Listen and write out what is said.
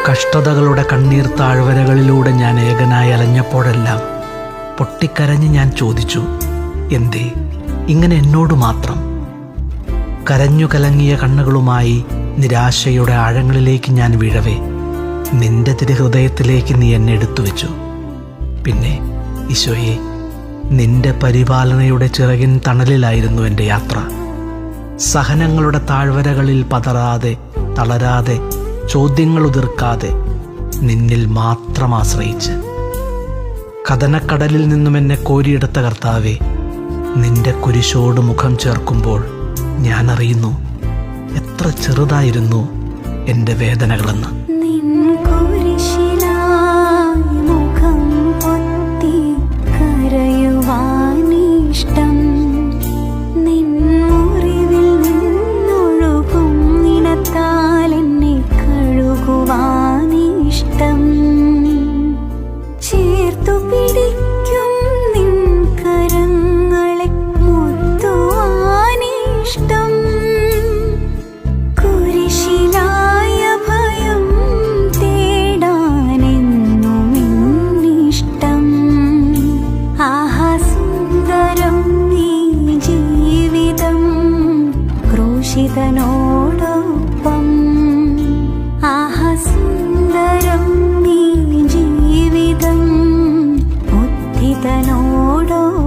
കഷ്ടതകളുടെ കണ്ണീർ താഴ്വരകളിലൂടെ ഞാൻ ഏകനായി അലഞ്ഞപ്പോഴെല്ലാം പൊട്ടിക്കരഞ്ഞ് ഞാൻ ചോദിച്ചു, എന്തേ ഇങ്ങനെ എന്നോട് മാത്രം? കരഞ്ഞു കലങ്ങിയ കണ്ണുകളുമായി നിരാശയുടെ ആഴങ്ങളിലേക്ക് ഞാൻ വീഴവേ നിന്റെ തിരുഹൃദയത്തിലേക്ക് നീ എന്നെ എടുത്തു വെച്ചു. പിന്നെ ഈശോയെ, നിന്റെ പരിപാലനയുടെ ചിറകിൻ തണലിലായിരുന്നു എൻ്റെ യാത്ര. സഹനങ്ങളുടെ താഴ്വരകളിൽ പതറാതെ തളരാതെ ചോദ്യങ്ങൾ ഉതിർക്കാതെ നിന്നിൽ മാത്രം ആശ്രയിച്ച് കഥനക്കടലിൽ നിന്നും എന്നെ കോരിയെടുത്ത കർത്താവേ, നിന്റെ കുരിശോട് മുഖം ചേർക്കുമ്പോൾ ഞാൻ അറിയുന്നു എത്ര ചെറുതായിരുന്നു എൻ്റെ വേദനകളെന്ന്. ക്രൂശിതനോടൊപ്പം ആഹാ സുന്ദരം നീ ജീവിതം ഉദ്ധിതനോടൊപ്പം.